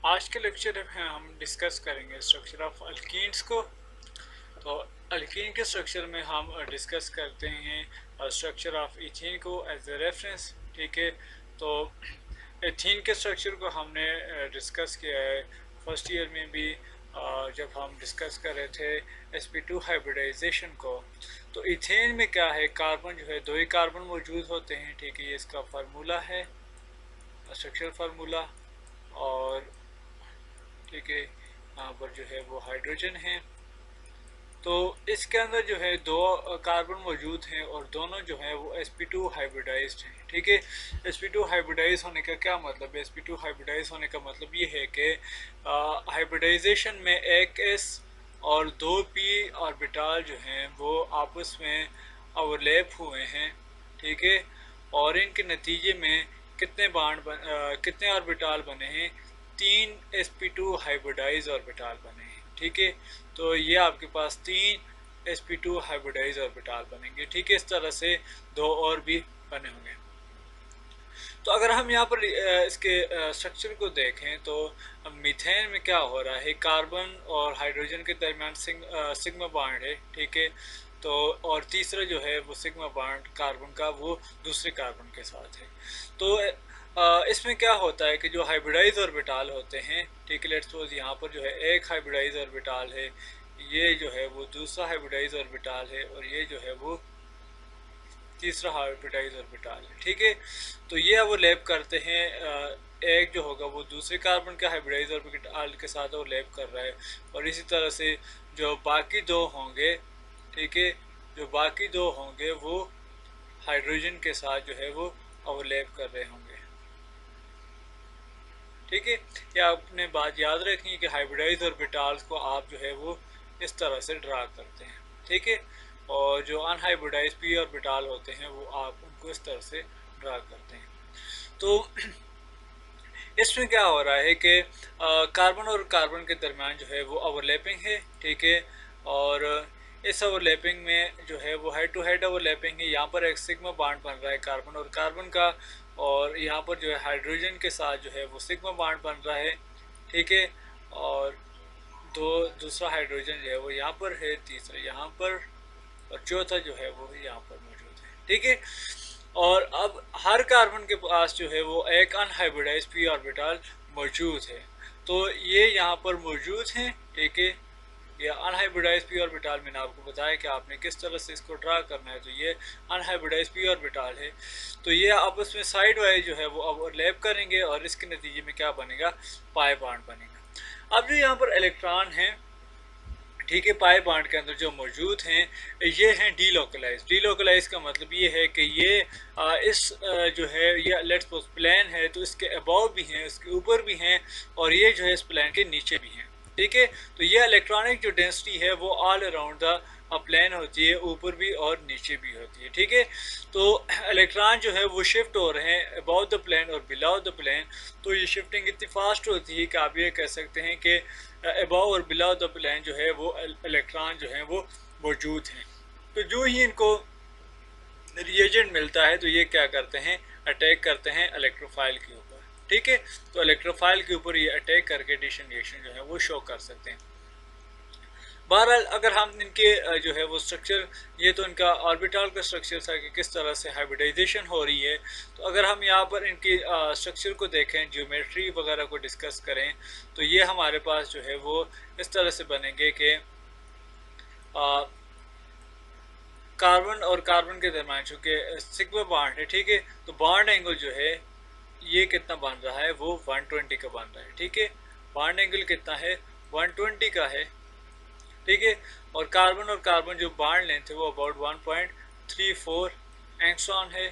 आज के लेक्चर में हम डिस्कस करेंगे स्ट्रक्चर ऑफ अल्कीन्स को। तो अल्कीन के स्ट्रक्चर में हम डिस्कस करते हैं स्ट्रक्चर ऑफ इथीन को एज ए रेफरेंस। ठीक है, तो इथीन के स्ट्रक्चर को हमने डिस्कस किया है फर्स्ट ईयर में भी, जब हम डिस्कस कर रहे थे sp2 हाइब्रिडाइजेशन को। तो इथेन में क्या है, कार्बन जो है, दो ही कार्बन मौजूद होते हैं। ठीक है, ये इसका फार्मूला है, स्ट्रक्चर फार्मूला। और ठीक है, यहाँ पर जो है वो हाइड्रोजन है। तो इसके अंदर जो है दो कार्बन मौजूद हैं और दोनों जो है वो sp2 हाइब्रिडाइज्ड हैं। ठीक है, sp2 हाइब्रिडाइज होने का क्या मतलब है? sp2 हाइब्रिडाइज होने का मतलब ये है कि हाइब्रिडाइजेशन में एक s और दो p ऑर्बिटल जो हैं वो आपस में ओवरलैप हुए हैं। ठीक है, और इनके नतीजे में कितने ऑर्बिटल बने हैं? 3 sp2 हाइब्रिडाइज ऑर्बिटल बने हैं। ठीक है, तो ये आपके पास 3 sp2 हाइब्रिडाइज ऑर्बिटल बनेंगे। ठीक है, इस तरह से दो और भी बने होंगे। तो अगर हम यहाँ पर इसके स्ट्रक्चर को देखें तो मीथेन में क्या हो रहा है, कार्बन और हाइड्रोजन के दरमियान सिग्मा बॉन्ड है। ठीक है, तो और तीसरा जो है वो सिग्मा बॉन्ड कार्बन का वो दूसरे कार्बन के साथ है। तो इसमें क्या होता है कि जो हाइब्रिडाइज ऑर्बिटल होते हैं, ठीक है, लेट्स सपोज यहाँ पर जो है एक हाइब्रिडाइज ऑर्बिटल है, ये जो है वो दूसरा हाइब्रिडाइज ऑर्बिटल है, और ये जो है वो तीसरा हाइब्रिडाइज ऑर्बिटल है। ठीक है, तो ये वो लैप करते हैं, एक जो होगा वो दूसरे कार्बन के हाइब्रिडाइज ऑर्बिटल के साथ वो लैप कर रहा है, और इसी तरह से जो बाकी दो होंगे, ठीक है, जो बाकी दो होंगे वो हाइड्रोजन के साथ जो है वो ओवरलैप कर रहे होंगे। ठीक है, ये आपने बात याद रखनी है कि हाइब्रिडाइज ऑर्बिटल्स को आप जो है वो इस तरह से ड्रा करते हैं। ठीक है, और जो अनहाइब्रिडाइज पी ऑर्बिटल होते हैं वो आप उनको इस तरह से ड्रा करते हैं। तो इसमें क्या हो रहा है कि कार्बन और कार्बन के दरमियान जो है वो ओवरलैपिंग है। ठीक है, और इस ओवरलैपिंग में जो है वो हेड टू हेड ओवरलैपिंग है। यहाँ पर एक सिग्मा बॉन्ड बन रहा है कार्बन और कार्बन का, और यहाँ पर जो है हाइड्रोजन के साथ जो है वो सिग्मा बॉन्ड बन रहा है। ठीक है, और दूसरा हाइड्रोजन जो है वो यहाँ पर है, तीसरा यहाँ पर, और चौथा जो है वो यहाँ पर मौजूद है। ठीक है, और अब हर कार्बन के पास जो है वो एक अनहाइब्रिडाइज पी ऑर्बिटल मौजूद है। तो ये यहाँ पर मौजूद हैं। ठीक है, ये अनहाइब्रिडाइज पी ऑर्बिटल मैंने आपको बताया कि आपने किस तरह से इसको ड्रा करना है। तो ये अनहाइब्रिडाइज पी ऑर्बिटल है, तो ये आपस में साइड वाइज जो है वो ओवरलैप करेंगे, और इसके नतीजे में क्या बनेगा? पाई बॉन्ड बनेगा। अब जो यहाँ पर इलेक्ट्रॉन है, ठीक है, पाई बॉन्ड के अंदर जो मौजूद हैं ये हैं डीलोकलाइज। डीलोकलाइज का मतलब ये है कि ये जो है ये लेट्स सपोज प्लेन है, तो इसके अबव भी हैं, इसके ऊपर भी हैं, और ये जो है इस प्लेन के नीचे भी हैं। ठीक है, तो ये इलेक्ट्रॉनिक जो डेंसिटी है वो ऑल अराउंड द प्लेन होती है, ऊपर भी और नीचे भी होती है। ठीक है, तो इलेक्ट्रॉन जो है वो शिफ्ट हो रहे हैं अबाउ द प्लेन और बिलो द प्लेन। तो ये शिफ्टिंग इतनी फास्ट होती है कि आप ये कह सकते हैं कि अबाउ और बिलो द प्लेन जो है वो इलेक्ट्रॉन जो है वो मौजूद हैं। तो जो ही इनको रिएजेंट मिलता है तो ये क्या करते हैं? अटैक करते हैं इलेक्ट्रोफाइल के ऊपर। ठीक है, तो इलेक्ट्रोफाइल के ऊपर ये अटैक करके डिसंगेशन जो है वो शो कर सकते हैं। बहरहाल अगर हम इनके जो है वो स्ट्रक्चर, ये तो इनका ऑर्बिटल का स्ट्रक्चर था कि किस तरह से हाइब्रिडाइजेशन हो रही है। तो अगर हम यहाँ पर इनकी स्ट्रक्चर को देखें, ज्योमेट्री वगैरह को डिस्कस करें, तो ये हमारे पास जो है वो इस तरह से बनेंगे कि कार्बन और कार्बन के दरमियान चूँकि सिग्मा बॉन्ड है। ठीक है, तो बॉन्ड एंगल जो है ये कितना बन रहा है? वो 120 का बन रहा है। ठीक है, बॉन्ड एंगल कितना है? 120 का है। ठीक है, और कार्बन जो बॉन्ड लेंथ है वो अबाउट 1.34 एंगस्ट्रॉम है।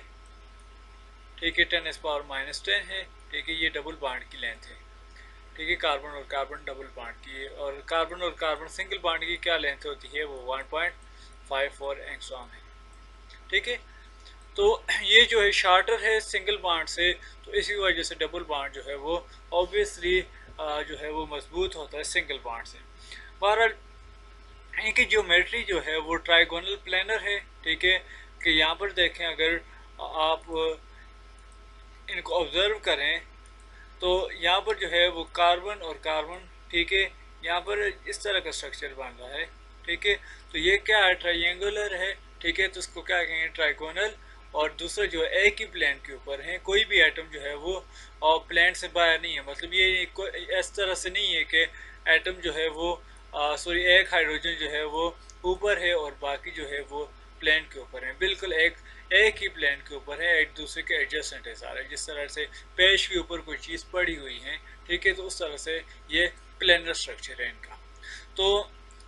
ठीक है, 10⁻⁻10 है। ठीक है, ये डबल बॉन्ड की लेंथ है। ठीक है, कार्बन और कार्बन डबल बॉन्ड की है, और कार्बन सिंगल बॉन्ड की क्या लेंथ होती है? वो 1.54 एंगस्ट्रॉम है। ठीक है, तो ये जो है शार्टर है सिंगल बॉन्ड से, तो इसी वजह से डबल बॉन्ड जो है वो ऑब्वियसली जो है वो मजबूत होता है सिंगल बॉन्ड से। बहरहाल इनकी ज्योमेट्री जो है वो ट्राइगोनल प्लेनर है। ठीक है, कि यहाँ पर देखें, अगर आप इनको ऑब्जर्व करें तो यहाँ पर जो है वो कार्बन और कार्बन, ठीक है, यहाँ पर इस तरह का स्ट्रक्चर बन रहा है, ठीक है। तो ये क्या है, ट्रायंगुलर है, ठीक है, तो इसको क्या कहेंगे, ट्राइगोनल। और दूसरा जो है एक ही प्लेन के ऊपर है, कोई भी एटम जो है वो प्लेन से बाहर नहीं है, मतलब ये इस तरह से नहीं है कि एटम जो है वो सॉरी एक हाइड्रोजन जो है वो ऊपर है और बाकी जो है वो प्लेन के ऊपर है, बिल्कुल एक ही प्लेन के ऊपर है, एक दूसरे के एडजेसेंट है सारे, जिस तरह से पेज के ऊपर कोई चीज़ पड़ी हुई है, ठीक है, तो उस तरह से ये प्लेनर स्ट्रक्चर है इनका। तो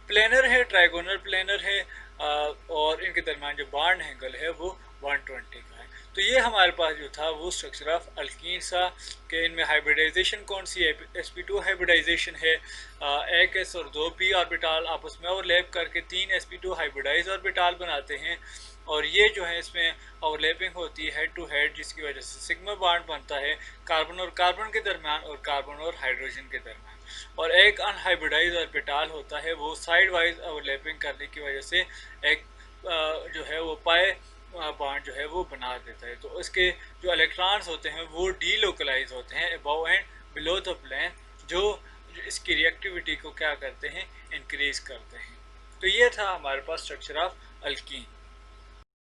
प्लेनर है, ट्राइगोनल प्लेनर है, और इनके दरमियान जो बॉन्ड एंगल है वो 120 का है। तो ये हमारे पास जो था वो स्ट्रक्चर ऑफ अल्कीन सा, कि इनमें हाइब्रिडाइजेशन कौन सी है, sp2 हाइब्रिडाइजेशन है, एक s और 2 p ऑर्बिटाल आपस में ओवरलैप करके 3 sp2 हाइब्रिडाइज ऑर्बिटाल बनाते हैं, और ये जो है इसमें ओवरलैपिंग होती है हेड टू हेड, जिसकी वजह से सिग्मा बॉन्ड बनता है कार्बन और कार्बन के दरमियान और कार्बन और हाइड्रोजन के दरमियान। और एक अनहाइब्रिडाइज ऑर्बिटाल होता है, वो साइड वाइज ओवरलैपिंग करने की वजह से एक जो है वो पाए बॉन्ड जो है वो बना देता है। तो इसके जो इलेक्ट्रॉन्स होते हैं वो डीलोकलाइज होते हैं above and below the plane, जो इसकी रिएक्टिविटी को क्या करते हैं, इंक्रीज करते हैं। तो ये था हमारे पास स्ट्रक्चर ऑफ अल्कीन।